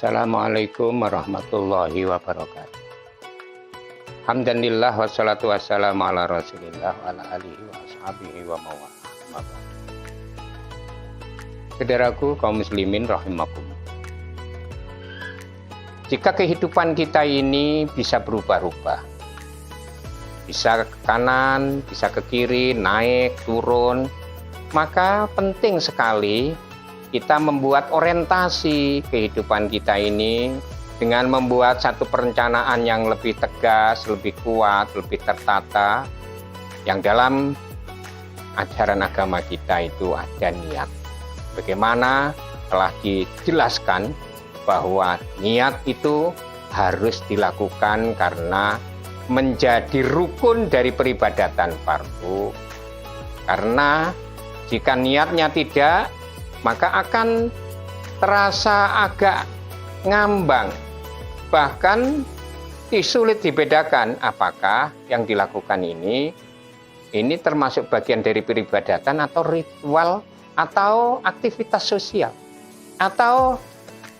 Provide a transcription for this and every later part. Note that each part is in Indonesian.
Assalamualaikum warahmatullahi wabarakatuh. Alhamdulillah wassalatu wassalamu ala rasulillah wa ala alihi wa ashabihi wa mawalah. Saudaraku kaum muslimin rahimakumullah. Jika kehidupan kita ini bisa berubah-ubah, bisa ke kanan, bisa ke kiri, naik, turun, maka penting sekali kita membuat orientasi kehidupan kita ini dengan membuat satu perencanaan yang lebih tegas, lebih kuat, lebih tertata, yang dalam ajaran agama kita itu ada niat. Bagaimana telah dijelaskan bahwa niat itu harus dilakukan karena menjadi rukun dari peribadatan fardu. Karena jika niatnya tidak, maka akan terasa agak ngambang, bahkan sulit dibedakan apakah yang dilakukan ini termasuk bagian dari peribadatan atau ritual atau aktivitas sosial atau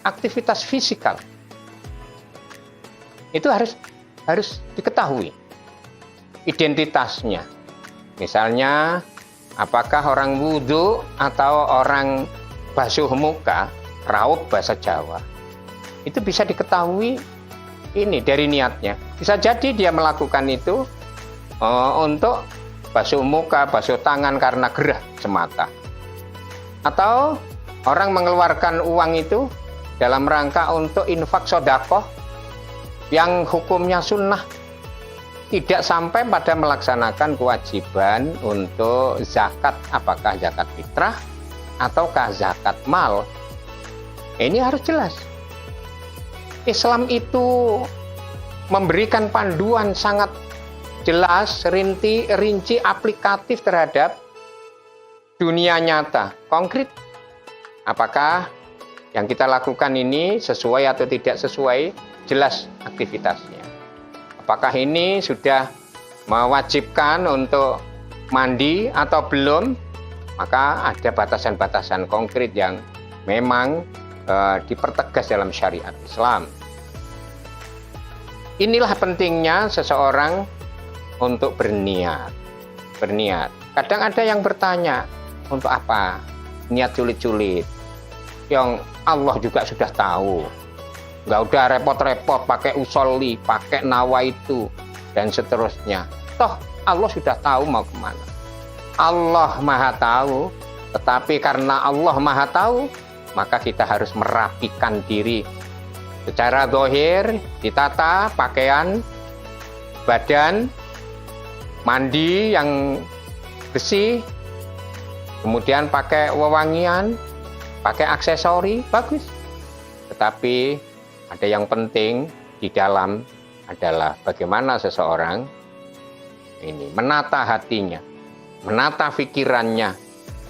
aktivitas fisikal. Itu harus diketahui identitasnya. Misalnya, apakah orang wudhu atau orang basuh muka, raup bahasa Jawa, itu bisa diketahui ini dari niatnya. Bisa jadi dia melakukan itu untuk basuh muka, basuh tangan karena gerah semata. Atau orang mengeluarkan uang itu dalam rangka untuk infak sedekah yang hukumnya sunnah, tidak sampai pada melaksanakan kewajiban untuk zakat, apakah zakat fitrah ataukah zakat mal. Ini harus jelas. Islam itu memberikan panduan sangat jelas, rinci, aplikatif terhadap dunia nyata, konkret. Apakah yang kita lakukan ini sesuai atau tidak sesuai, jelas aktivitasnya. Apakah ini sudah mewajibkan untuk mandi atau belum? Maka ada batasan-batasan konkret yang memang dipertegas dalam syariat Islam. Inilah pentingnya seseorang untuk berniat. Kadang ada yang bertanya, untuk apa niat sulit-sulit? Yang Allah juga sudah tahu. Nggak udah repot-repot pakai usolli, pakai nawaitu, dan seterusnya. Toh Allah sudah tahu mau kemana. Allah Maha Tahu, tetapi karena Allah Maha Tahu, maka kita harus merapikan diri. Secara zahir, ditata pakaian, badan, mandi yang bersih, kemudian pakai wewangian, pakai aksesori, bagus. Tetapi ada yang penting di dalam adalah bagaimana seseorang ini menata hatinya, menata pikirannya,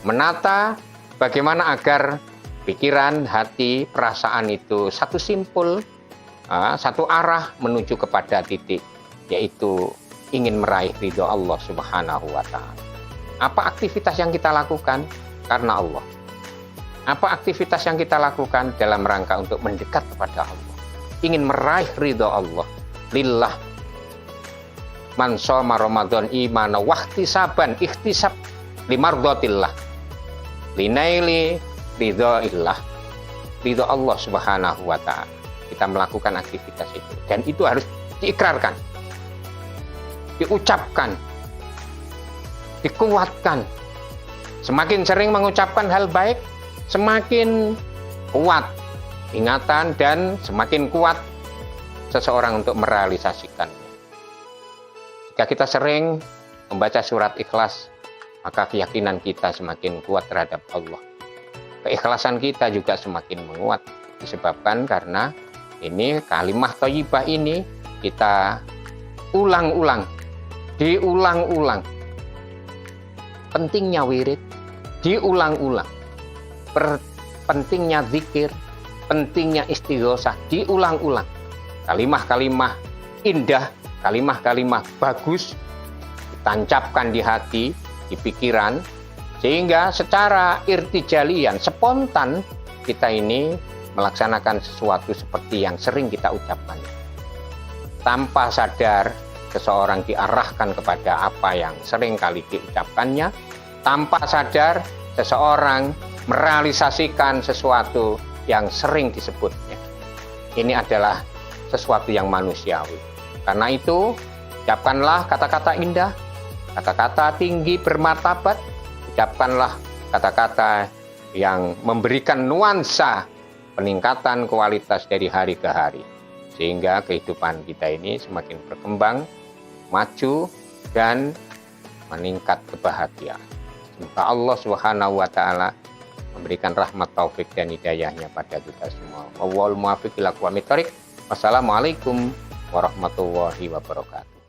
menata bagaimana agar pikiran, hati, perasaan itu satu simpul, satu arah menuju kepada titik, yaitu ingin meraih ridho Allah Subhanahu wa Ta'ala. Apa aktivitas yang kita lakukan? Karena Allah. Apa aktivitas yang kita lakukan dalam rangka untuk mendekat kepada Allah? Ingin meraih ridho Allah. Lillah. Man shoma Ramadan imana wahtisaban ikhtisab limardhatillah. Linaili ridhoillah. Ridho Allah Subhanahu wa Ta'ala. Kita melakukan aktivitas itu. Dan itu harus diikrarkan. Diucapkan. Dikuatkan. Semakin sering mengucapkan hal baik, semakin kuat ingatan dan semakin kuat seseorang untuk merealisasikannya. Jika kita sering membaca surat Ikhlas, maka keyakinan kita semakin kuat terhadap Allah. Keikhlasan kita juga semakin menguat, disebabkan karena ini kalimah thayyibah ini kita ulang-ulang, diulang-ulang. Pentingnya wirid, diulang-ulang. Pentingnya zikir, pentingnya istighosah, diulang-ulang. Kalimah-kalimah indah, kalimah-kalimah bagus, ditancapkan di hati, di pikiran, sehingga secara irtijalian, spontan kita ini melaksanakan sesuatu seperti yang sering kita ucapkan. Tanpa sadar, seseorang diarahkan kepada apa yang sering kali diucapkannya. Tanpa sadar, seseorang merealisasikan sesuatu yang sering disebutnya. Ini adalah sesuatu yang manusiawi. Karena itu, ucapkanlah kata-kata indah, kata-kata tinggi bermartabat, ucapkanlah kata-kata yang memberikan nuansa peningkatan kualitas dari hari ke hari. Sehingga kehidupan kita ini semakin berkembang, maju, dan meningkat kebahagiaan. Semoga Allah Subhanahu wa Ta'ala memberikan rahmat taufik dan hidayahnya pada kita semua. Wallahul muwaffiq ila aqwamit thoriq. Wassalamualaikum warahmatullahi wabarakatuh.